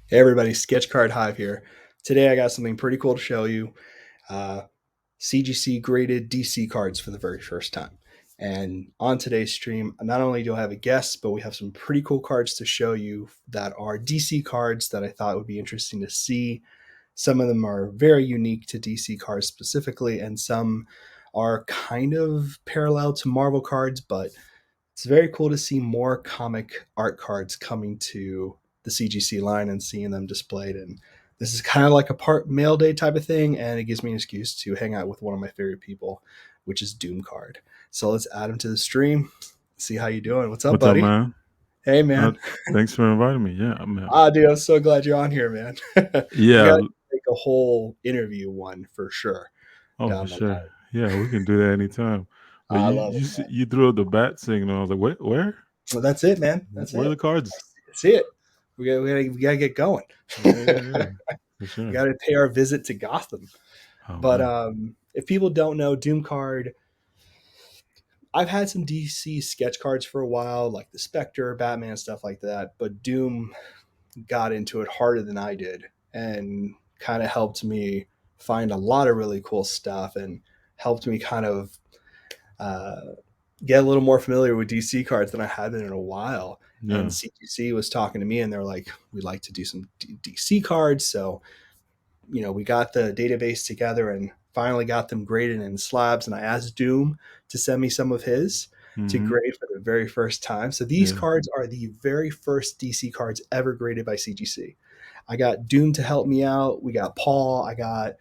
Hey everybody, Sketch Card Hive here. Today I got something pretty cool to show you. Uh, CGC graded DC cards for the very first time. And on today's stream, not only do I have a guest, but we have some pretty cool cards to show you that are DC cards that I thought would be interesting to see. Some of them are very unique to DC cards specifically, and some are kind of parallel to Marvel cards, but it's very cool to see more comic art cards coming to the CGC line and seeing them displayed. And this is kind of like a part mail day type of thing, and it gives me an excuse to hang out with one of my favorite people, which is Doom Card. So let's add him to the stream. See how you doing. What's up, What's up, buddy? man? Hey, Uh, man. Thanks for inviting me. Yeah, man. Dude, I'm so glad you're on here, man. We Yeah. got to make a whole interview one for sure Oh, for down the sure. line. Yeah, we can do that anytime. But I you love you it, s- you threw up the bat signal. I was like, wait, where? man. Well, that's it, man. That's Where are the it. cards? See it. We gotta get going. Yeah, yeah, yeah. For We sure. got to pay our visit to Gotham. Oh But man. if people don't know, Doom Card, I've had some DC sketch cards for a while, like the Spectre, Batman, stuff like that. But Doom got into it harder than I did and kind of helped me find a lot of really cool stuff and helped me kind of uh, get a little more familiar with DC cards than I had been in a while. And Yeah. CGC was talking to me, and they're like, "We'd like to do some DC cards." So we got the database together and finally got them graded in slabs. And I asked Doom to send me some of his to Mm-hmm. grade for the very first time. So these Yeah. cards are the very first DC cards ever graded by CGC. I got Doom to help me out. We got Paul. I got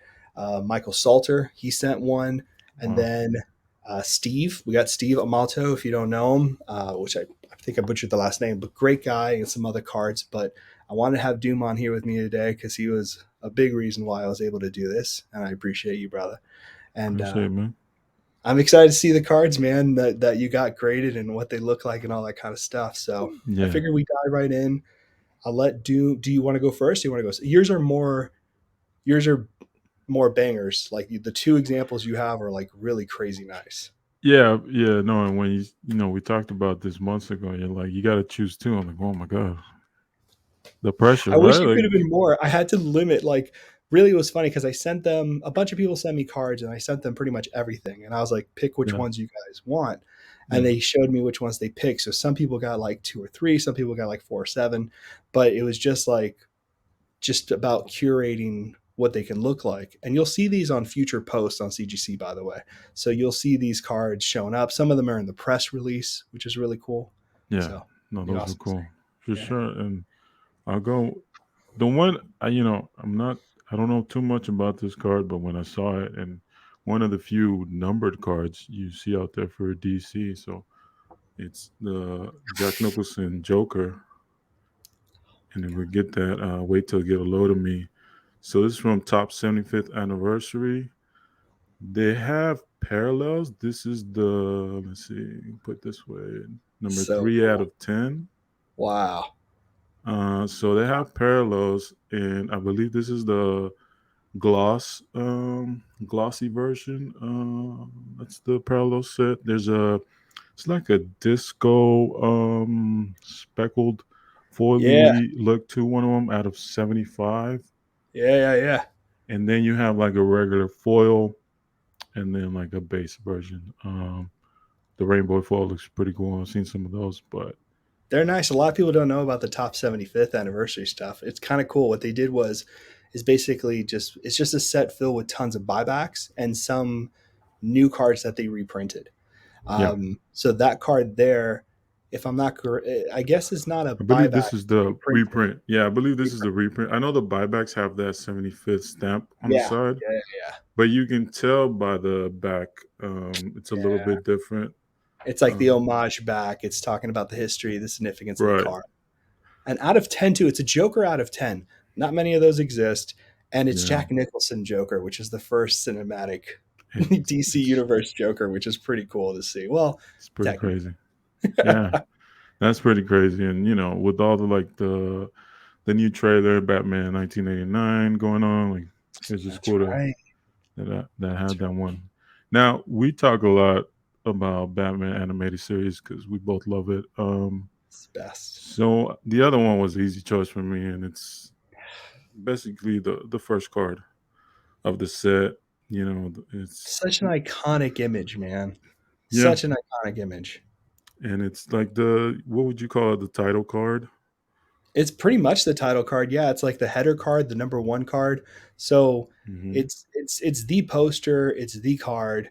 Michael Salter. He sent one. And Wow. then Steve. We got Steve Amato, if you don't know him, which I think I butchered the last name, but great guy and some other cards. But I wanted to have Doom on here with me today because he was a big reason why I was able to do this. And I appreciate you, brother. And Appreciate it, man. I'm excited to see the cards, man, that you got graded and what they look like and all that kind of stuff. So I Yeah. figured we dive right in. I'll let Doom. Do you want to go first? Do you want to go? Yours are more bangers. Like the two examples you have are like really crazy nice. Yeah, yeah, no, and when we talked about this months ago, you're like, you got to choose two. I'm like, oh my god, the pressure, I wish right? it Like, could have been more. I had to limit. Like, really, it was funny because I sent them a bunch of people sent me cards, and I sent them pretty much everything. And I was like, pick which yeah, ones you guys want, and yeah, they showed me which ones they picked. So some people got like two or three, some people got like four or seven, but it was just about curating what they can look like. And you'll see these on future posts on CGC, by the way. So you'll see these cards showing up. Some of them are in the press release, which is really cool. yeah. So No, be those are awesome to see. cool for Yeah. sure. And I'll go. The one I'm not. I don't know too much about this card, but when I saw it, and one of the few numbered cards you see out there for DC, so it's the Jack Nicholson Joker, and if we get that, wait till it get a load of me. So this is from Top 75th Anniversary. They have parallels. This is the let's see, put this way, number So 3 out of 10. wow. So they have parallels, and I believe this is the glossy version. That's the parallel set. It's like a disco speckled Yeah. foily look to one of them out of 75, Yeah. Yeah. Yeah. and then you have like a regular foil, and then like a base version. The rainbow foil looks pretty cool. I've seen some of those, but They're nice. A lot of people don't know about the top 75th anniversary stuff. It's kind of cool. What they did was is basically just a set filled with tons of buybacks and some new cards that they reprinted. yeah, So that card there, if I'm not correct, I guess is not a I believe buyback. this is It's the reprinted. reprint. Yeah, I believe this is the Reprint. reprint. I know the buybacks have that 75th stamp on the Yeah. side, Yeah. but you can tell by the back, it's a little Yeah. bit different. It's like the Um, homage back. It's talking about the history, the significance of the right. card. And out of 10, too, it's a Joker out of 10. Not many of those exist. And it's Yeah. Jack Nicholson Joker, which is the first cinematic It's DC it's Universe Joker, which is pretty cool to see. Well, it's pretty technically. crazy. Yeah, that's pretty crazy. And with all the new trailer, Batman 1989 going on, like it's just That's cool to right. that That's had that right. one. Now we talk a lot about Batman animated series because we both love it. It's the best. So the other one was an easy choice for me, and it's basically the first card of the set. It's Such an iconic image, man. yeah, Such an iconic image. and it's like the what would you call it? The title card. It's pretty much the title card. Yeah, it's like the header card, the number one card. So Hmm. it's the poster, it's the card.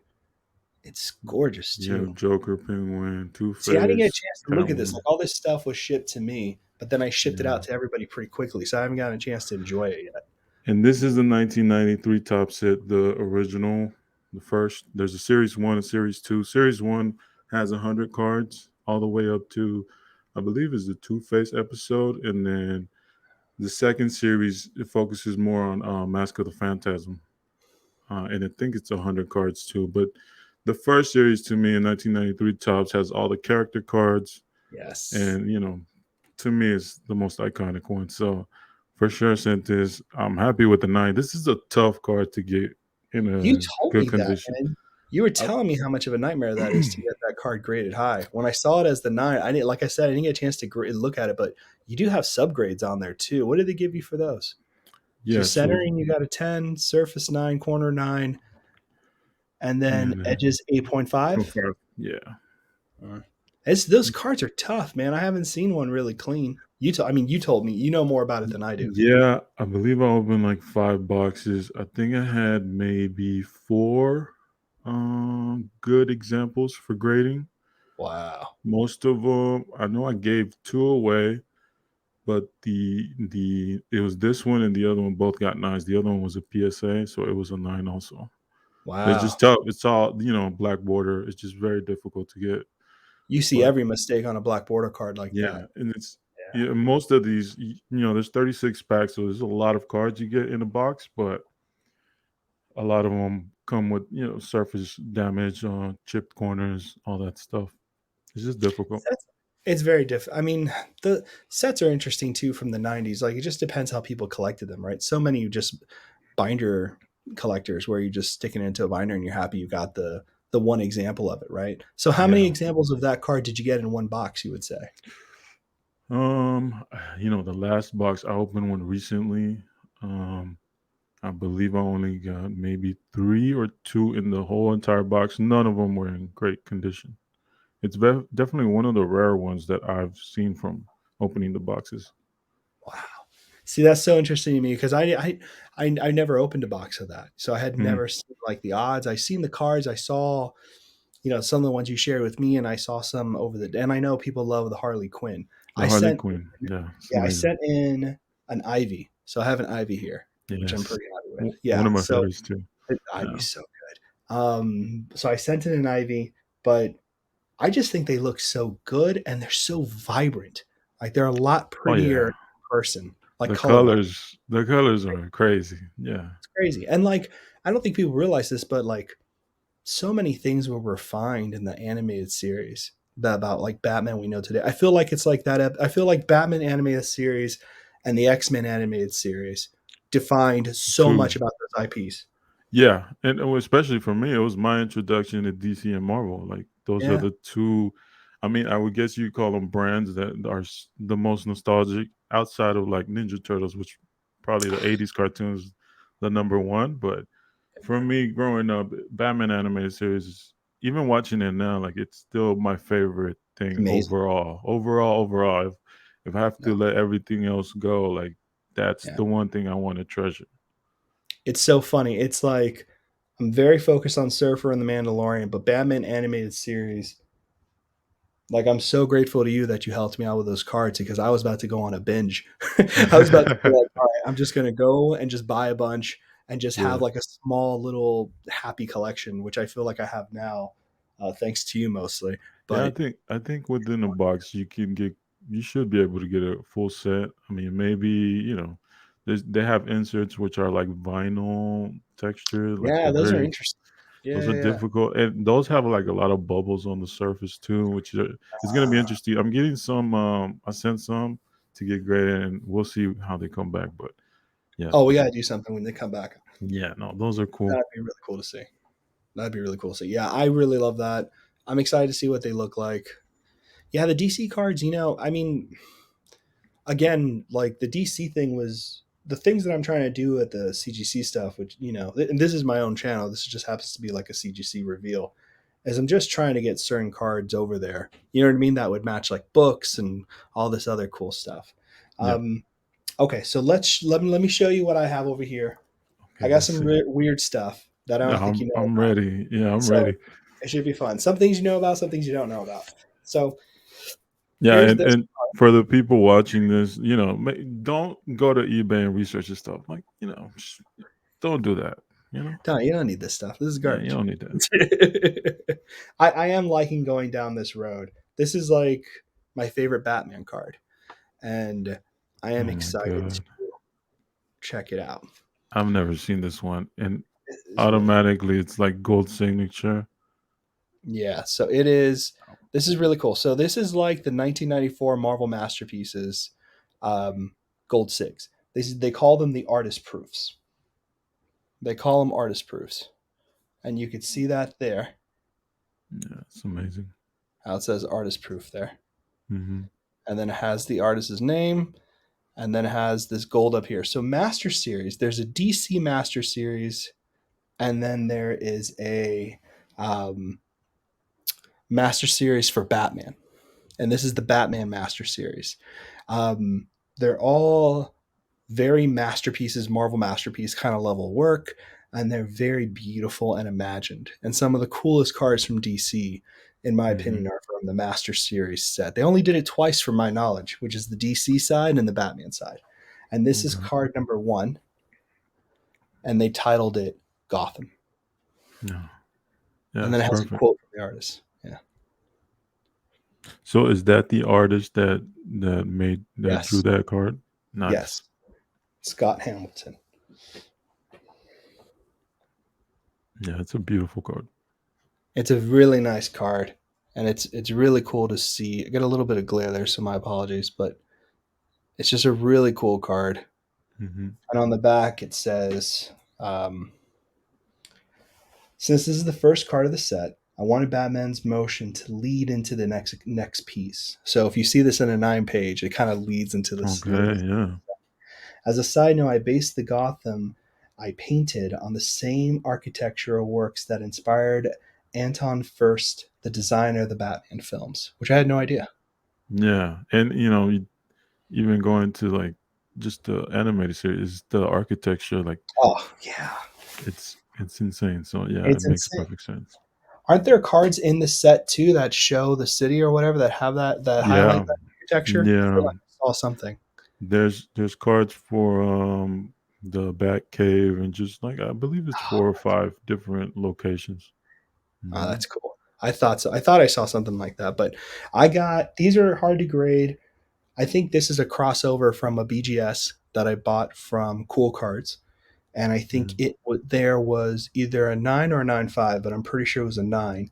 It's gorgeous You have too. Joker, Penguin, Two See, I didn't get a Face, chance to look at this. Like Catwoman. all this stuff was shipped to me, but then I shipped it Yeah. out to everybody pretty quickly, so I haven't gotten a chance to enjoy it yet. And this is the 1993 top set, the original, the first. There's a series one and series two. Series one has 100 cards all the way up to, I believe, is the Two Face episode, and then the second series it focuses more on Mask of the Phantasm, and I think it's 100 cards too. But the first series to me in 1993 tops has all the character cards, Yes. and to me is the most iconic one. So for sure, sent this. I'm happy with the nine. This is a tough card to get in You a told good me that, condition. man. You were I- telling me how much of a nightmare that is to get that card graded high. When I saw it as the nine, I didn't, like I said, I didn't get a chance to look at it, but you do have subgrades on there too. What did they give you for those? So yeah. So centering, you got a 10, surface 9, corner 9, and then and edges 8.5. yeah. Uh, It's those cards are tough, man. I haven't seen one really clean. I mean, you told me you know more about it than I do. Yeah, I believe I opened like 5 boxes. I think I had maybe four good examples for grading. Wow, Most of them, I know I gave two away, but the it was this one and the other one both got nines. The other one was a PSA, so it was a nine also. But it's just wow. tough. It's all black border. It's just very difficult to get. You see But every mistake on a black border card like yeah, that. and it's Yeah. yeah. Most of these, there's 36 packs, so there's a lot of cards you get in a box, but a lot of them come with surface damage, chipped corners, all that stuff. It's just difficult. Sets, it's very different. I mean, the sets are interesting too from the 90s. Like it just depends how people collected them, right? So many just binder collectors where you just stick it into a binder and you're happy you got the one example of it, right? So how many Yeah. examples of that card did you get in one box, you would say? Um, the last box I opened one recently. Um, I believe I only got maybe three or two in the whole entire box. None of them were in great condition. It's definitely one of the rare ones that I've seen from opening the boxes. Wow. See, that's so interesting to me because I never opened a box of that, so I had Mm. never seen like the odds. I seen the cards. I saw, some of the ones you shared with me, and I saw some over the. And I know people love the Harley Quinn. The I Harley sent, Quinn. Yeah, it's yeah, I amazing. sent in an Ivy, so I have an Ivy here, which I'm Yes. pretty happy with. One Yeah, of my so favorites too. the Yeah. Ivy's so good. So I sent in an Ivy, but I just think they look so good and they're so vibrant. Like they're a lot Oh prettier yeah. in person, like The color wise. colors, the colors are crazy. Yeah. It's crazy. And like I don't think people realize this, but like so many things were refined in the animated series about like Batman we know today. I feel like it's like that. I feel like Batman animated series and the X-Men animated series defined so Two. much about those IPs. Yeah, and especially for me, it was my introduction to DC and Marvel. Like those are Yeah. the two. I mean, I would guess you call them brands that are the most nostalgic outside of like Ninja Turtles, which probably the '80s cartoons, the number one. But for me, growing up, Batman animated series, even watching it now, like it's still my favorite thing Amazing. overall. Overall, if I have No. to let everything else go, like that's Yeah. the one thing I want to treasure. It's so funny. It's like I'm very focused on Surfer and the Mandalorian, but Batman animated series, like I'm so grateful to you that you helped me out with those cards because I was about to go on a binge. I was about to be like, all right, I'm just gonna go and just buy a bunch and just Yeah. have like a small little happy collection, which I feel like I have now, thanks to you mostly. Yeah, But I think within a box you should be able to get a full set. I mean, maybe they have inserts which are like vinyl texture, like yeah, they're those are very interesting. Yeah, those are yeah, yeah. difficult, and those have like a lot of bubbles on the surface too, which is going to be Uh, interesting. I'm getting some. I sent some to get graded, and we'll see how they come back. But yeah, oh, we gotta do something when they come back. yeah, no, those are cool. That'd be really cool to see. That'd be really cool to see. Yeah, I really love that. I'm excited to see what they look like. Yeah, the DC cards, I mean, again, like the DC thing was. the things that I'm trying to do at the CGC stuff, which and this is my own channel. This just happens to be like a CGC reveal, is I'm just trying to get certain cards over there. You know what I mean? That would match like books and all this other cool stuff. Yeah. Okay, so let me show you what I have over here. I Okay, got let's some see. weird stuff that I Yeah, don't think you know I'm about. ready. Yeah, I'm So ready. it should be fun. Some things you know about, some things you don't know about. So Yeah, here's this. and for the people watching this, don't go to eBay and research this stuff. Like, don't do that. You know? No, you don't need this stuff. This is Yeah, you garbage. don't need that. I am liking going down this road. This is like my favorite Batman card, and I am Oh my excited to god, check it out. I've never seen this one, and This is really cool. automatically it's like gold signature. Yeah, so it is. This is really cool. So this is like the 1994 Marvel masterpieces, Gold Sigs. They call them the artist proofs. They call them artist proofs, and you could see that there. Yeah, it's amazing. How it says artist proof there, Hmm. and then it has the artist's name, and then it has this gold up here. So Master Series, there's a DC Master Series, and then there is a um, Master Series for Batman, and this is the Batman Master Series. They're all very masterpieces, Marvel masterpiece kind of level work, and they're very beautiful and imagined. And some of the coolest cards from DC, in my Hmm. opinion, are from the Master Series set. They only did it twice, from my knowledge, which is the DC side and the Batman side. And this is Okay. card number one, and they titled it Gotham. Yeah, yeah, And then it's it has a perfect. quote from the artist. Yeah. So is that the artist that drew Yes. that card? Nice. Yes. Scott Hamilton. Yeah, it's a beautiful card. It's a really nice card, and it's really cool to see. I got a little bit of glare there, so my apologies, but it's just a really cool card. Hmm. And on the back, it says, "Since this is the first card of the set, I wanted Batman's motion to lead into the next piece." So if you see this in a 9 page, it kind of leads into this. Okay, yeah. As a side note, I based the Gotham I painted on the same architectural works that inspired Anton Furst, the designer of the Batman films, which I had no idea. Yeah, and even going to like just the animated series, the architecture, like Oh, yeah. it's insane. So yeah, it It's makes insane. perfect sense. Aren't there cards in the set too that show the city or whatever that have that highlight Yeah, that architecture? I feel yeah. like I saw something. There's cards for the Bat Cave and just like I believe it's four or five different locations. Oh, Hmm. that's cool. I thought so. I thought I saw something like that, but I got these are hard to grade. I think this is a crossover from a BGS that I bought from Cool Cards, and I think there was either a 9 or a 9.5, but I'm pretty sure it was a 9.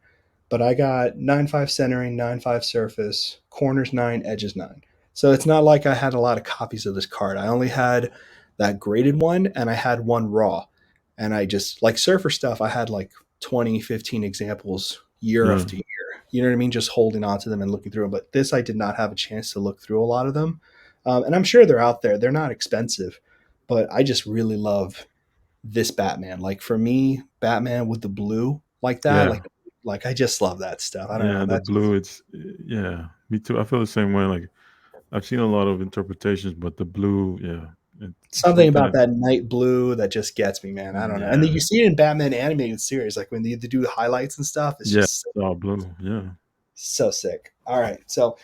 But I got 9.5 centering, 9.5 surface, corners 9, edges 9. So it's not like I had a lot of copies of this card. I only had that graded one, and I had one raw. And I just, like surfer stuff, I had like 20, 15 examples year Yeah, after year. You know what I mean? Just holding on to them and looking through them. But this, I did not have a chance to look through a lot of them. And I'm sure they're out there. They're not expensive, but I just really love this Batman. Like for me, Batman with the blue like that, yeah, like I just love that stuff. I don't know. yeah. The That's blue, it's yeah. Me too. I feel the same way. Like I've seen a lot of interpretations, but the blue, yeah, it's something something about that that night blue that just gets me, man. I don't know. And then yeah, you see it in Batman animated series, like when they do the highlights and stuff. It's yeah, just it's all blue. Yeah. so sick. All right, so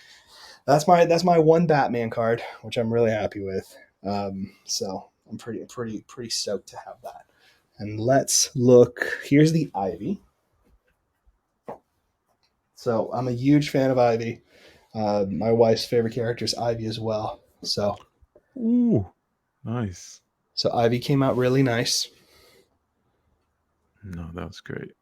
that's my one Batman card, which I'm really happy with. So I'm pretty stoked to have that. And let's look. Here's the Ivy. So I'm a huge fan of Ivy. My wife's favorite character is Ivy as well. Ooh, nice. So Ivy came out really nice. No, that was great.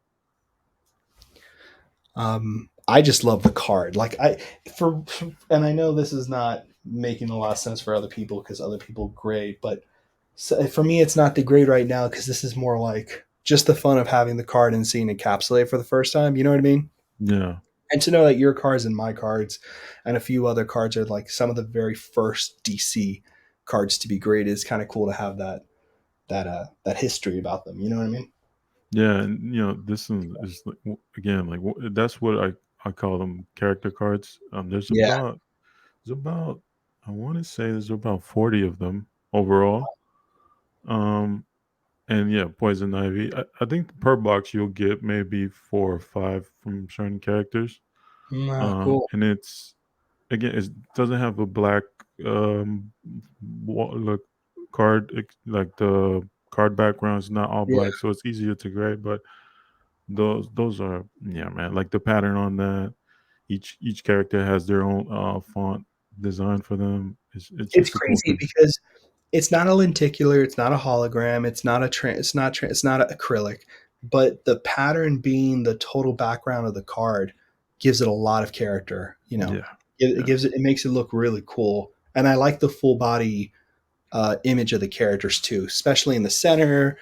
I just love the card. Like and I know this is not making a lot of sense for other people because other people grade, but for me, it's not the grade right now because this is more like just the fun of having the card and seeing it encapsulate for the first time. You know what I mean? Yeah. And to know that your cards and my cards and a few other cards are like some of the very first DC cards to be graded. It's kind of cool to have that history about them. You know what I mean? Yeah, and this one is like, again, like that's what I call them, character cards. Yeah. There's about, I want to say there's about 40 of them overall. Um, and yeah, poison ivy. I think per box you'll get maybe 4 or 5 from certain characters. Cool. And it's, again, it doesn't have a black look card, like the card background is not all Yeah. black, so it's easier to grade. But those are, yeah, man, like the pattern on that. Each character has their own font design for them. It's It's just a cool crazy thing. because it's not a lenticular, it's not a hologram, it's not an acrylic, but the pattern being the total background of the card gives it a lot of character. Yeah, It yeah. gives it makes it look really cool, and I like the full body image of the characters too, especially in the center.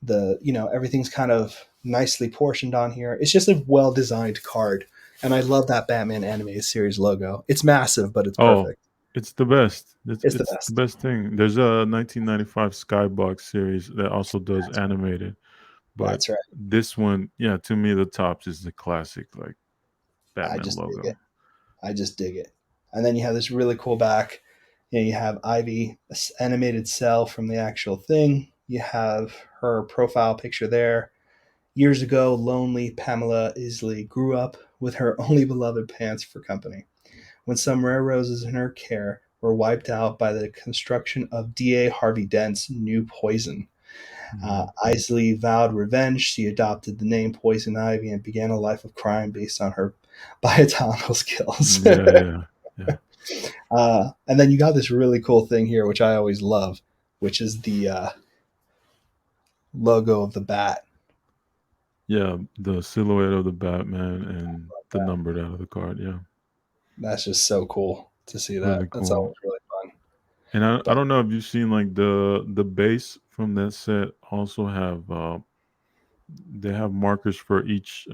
Everything's kind of nicely portioned on here. It's just a well designed card, and I love that Batman animated series logo. It's massive, but it's Oh, perfect. it's the best. It's It's the it's the best. best thing. There's a 1995 Skybox series that also does animated, but That's right. this one, yeah, to me the tops is the classic like I Batman just dig logo. it. I just dig it. And then you have this really cool back. You have Ivy, this animated cell from the actual thing. You have her profile picture there. Years ago, lonely Pamela Isley grew up with her only beloved pants for company. When some rare roses in her care were wiped out by the construction of D.A. Harvey Dent's new poison. Mhm. Isley vowed revenge. She adopted the name Poison Ivy and began a life of crime based on her biochemical skills. Yeah, yeah, yeah, And then you got this really cool thing here, which I always love, which is the logo of the bat. yeah. The silhouette of the Batman and the numbered out of the card. Yeah, That's just so cool to see really that. That's cool. always really fun. And I But don't know if you've seen like the base from that set also have they have markers for each.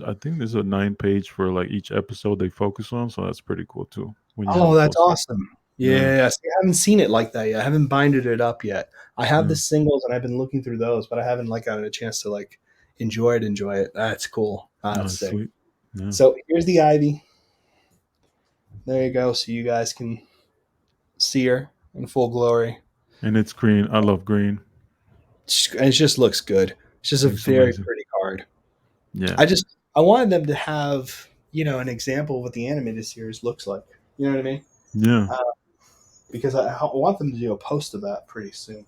I think there's a 9 page for like each episode they focus on, so that's pretty cool too. When you have oh, a that's full set, awesome. yeah, Yeah, see, I haven't seen it like that yet. I haven't binded it up yet. I have yeah, the singles and I've been looking through those, but I haven't like gotten a chance to like enjoy it. Enjoy it. That's cool. That's sick. sweet, yeah. So here's the ivy. There you go. So you guys can see her in full glory. And it's green. I love green. And it just looks good. It's just a Looks very amazing. pretty card. Yeah, I wanted them to have an example of what the animated series looks like. You know what I mean? yeah. Uh, because I want them to do a post of that pretty soon.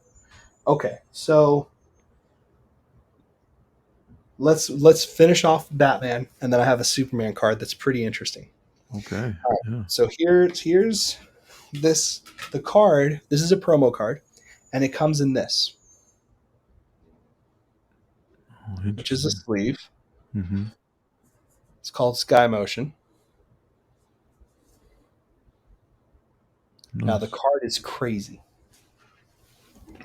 Okay, so let's finish off Batman, and then I have a Superman card that's pretty interesting. Okay, All right, yeah. so here's this the card. This is a promo card, and it comes in this, Oh, which is a interesting. sleeve. Mm-hmm. It's called Sky Motion. Now the Nice. card is crazy.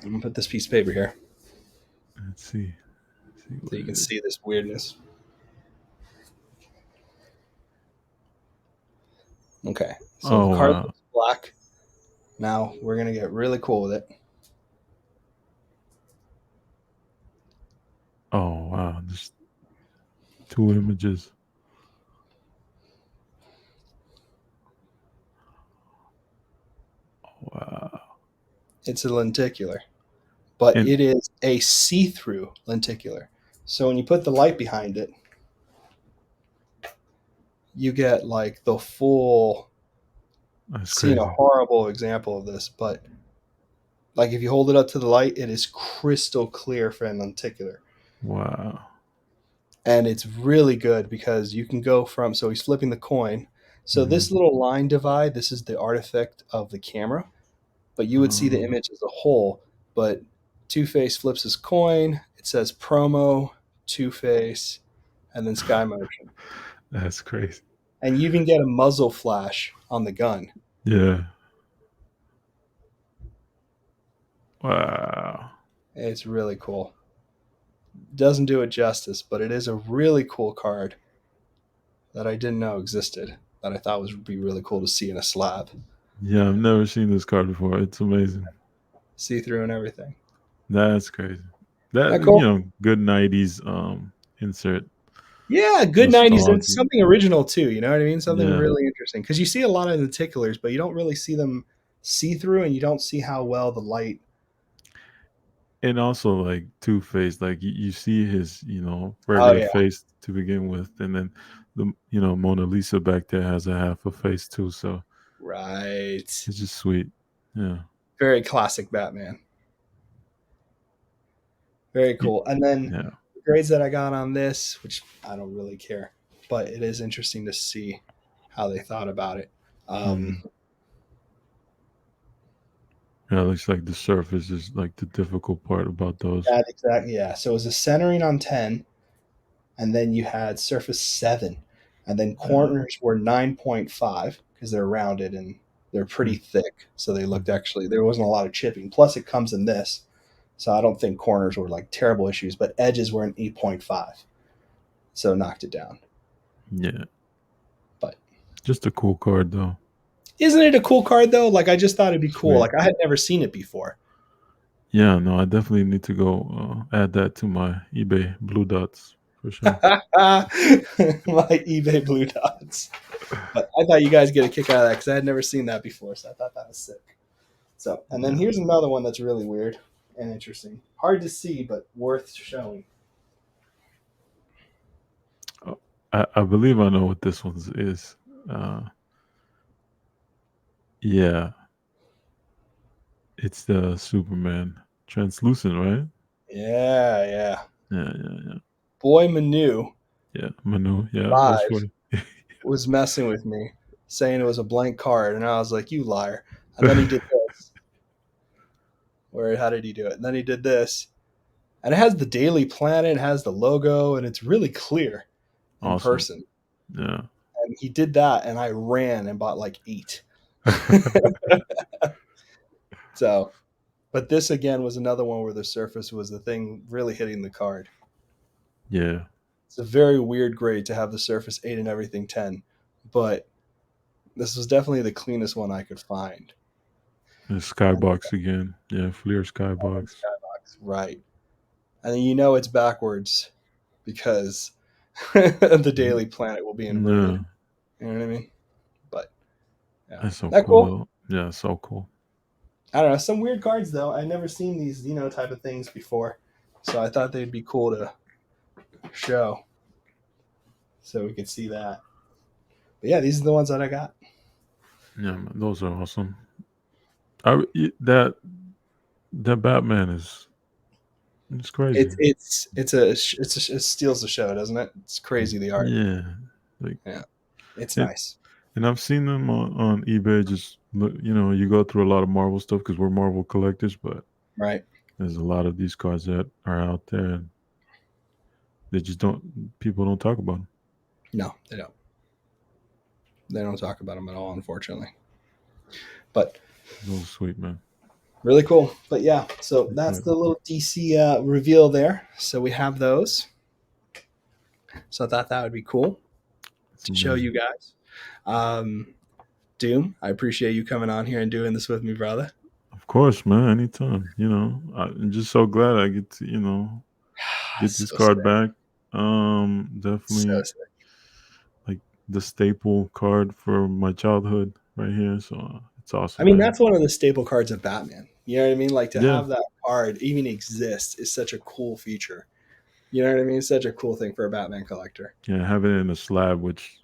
I'm gonna put this piece of paper here Let's see. Let's see so what you can it is. see this weirdness. Okay, so the Oh card wow. looks black. Now we're gonna get really cool with it. Oh wow. Just 2 images. Wow. It's a lenticular, but And it is a see-through lenticular. So when you put the light behind it, you get like the full. that's Seeing a crazy. horrible example of this, but like if you hold it up to the light, it is crystal clear for an lenticular. Wow. And it's really good because you can go from, so he's flipping the coin. So Mm-hmm. this little line divide, this is the artifact of the camera, but you would see the Oh, image as a whole. But Two Face flips his coin. It says promo, Two Face, and then Sky Motion. that's crazy. And you even get a muzzle flash on the gun. Yeah. Wow. It's really cool. Doesn't do it justice, but it is a really cool card that I didn't know existed that I thought would be really cool to see in a slab. Yeah, I've never seen this card before. It's amazing. See through and everything. That's crazy. That That cool? good '90s insert Yeah, good 90s. It's nostalgia. something original too. You know what I mean? Something Yeah, really interesting because you see a lot of the ticklers, but you don't really see them see through, and you don't see how well the light. and also like Two Face. Like you see his Oh regular yeah, face to begin with, and then the Mona Lisa back there has a half a face too. So right. it's just sweet. Yeah, Very classic Batman. Very Y- cool. And then yeah. the grades that I got on this, which I don't really care, but it is interesting to see how they thought about it. Um, Hmm. Yeah, it looks like the surface is like the difficult part about those. that exactly, yeah. So it was a centering on 10, and then you had surface 7, and then Yeah. corners were 9.5 because they're rounded and they're pretty thick. So they looked Mm-hmm. actually, there wasn't a lot of chipping. Plus, it comes in this. So I don't think corners were like terrible issues, but edges were an 8.5. So knocked it down. Yeah, But just a cool card though. isn't it a cool card though? Like I just thought it'd be cool. Sweet. Like I had never seen it before. Yeah, no, I definitely need to go add that to my eBay blue dots for sure. My eBay blue dots. But I thought you guys get a kick out of that because I had never seen that before. So I thought that was sick. So, and then Yeah. here's another one that's really weird and interesting. Hard to see, but worth showing. Oh, I believe I know what this one is. Uh, yeah, it's the Superman translucent, right? Yeah, yeah. Yeah, yeah, yeah, Boy Manu yeah. Manu, yeah, that's live funny. was messing with me, saying it was a blank card, and I was like, "You liar!" And then he did this. Where? How did he do it? And then he did this, and it has the Daily Planet, it has the logo, and it's really clear in Awesome. person. Yeah. And he did that, and I ran and bought like 8. So, but this again was another one where the surface was the thing really hitting the card. Yeah. It's a very weird grade to have the surface 8 and everything 10, but this was definitely the cleanest one I could find. The And skybox again. Yeah, Fleer then skybox. skybox, right? And then you know it's backwards because the Mm, Daily Planet will be inverted. yeah, You know what I mean? But yeah, that's so that cool. cool. Yeah, so cool. I don't know. Some weird cards though. I've never seen these type of things before, so I thought they'd be cool to show so we could see that. But yeah, these are the ones that I got. Yeah, man, those are awesome. That Batman is it's crazy. It steals the show, doesn't it? It's crazy the art. Yeah, like Yeah, it's it, nice. and I've seen them on eBay. Just look, you go through a lot of Marvel stuff because we're Marvel collectors, but Right? there's a lot of these cards that are out there, and they just don't. People don't talk about them. No, they don't. They don't talk about them at all, unfortunately. But Those are sweet, man. really cool. But yeah, so Like, that's the little DC reveal there. So we have those. So I thought that would be cool it's to show amazing. you guys. Um, Doom, I appreciate you coming on here and doing this with me, brother. Of course, man. Anytime. I'm just so glad I get to get this So card sick. back. So Definitely sick. like the staple card for my childhood right here. So it's I awesome, mean, man. that's one of the staple cards of Batman. You know what I mean? Like to Yeah, have that card even exist is such a cool feature. You know what I mean? Such a cool thing for a Batman collector. yeah. Having it in a slab, which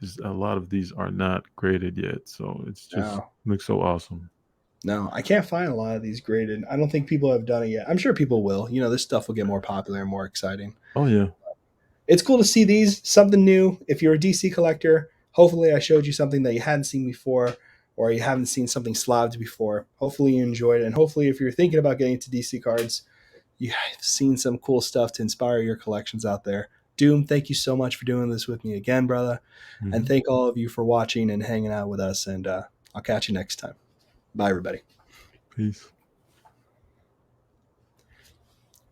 is a lot of these are not graded yet, so it's just No, looks so awesome. no, I can't find a lot of these graded. I don't think people have done it yet. I'm sure people will. This stuff will get more popular and more exciting. Oh yeah, It's cool to see these, something new. If you're a DC collector, hopefully I showed you something that you hadn't seen before or you haven't seen something slabbed before. Hopefully you enjoyed it. And hopefully if you're thinking about getting into DC cards, you've seen some cool stuff to inspire your collections out there. Doom, thank you so much for doing this with me again, brother. And hmm thank all of you for watching and hanging out with us. And I'll catch you next time. Bye, everybody. peace.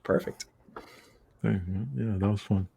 Perfect. Thanks, man. Yeah, that was fun.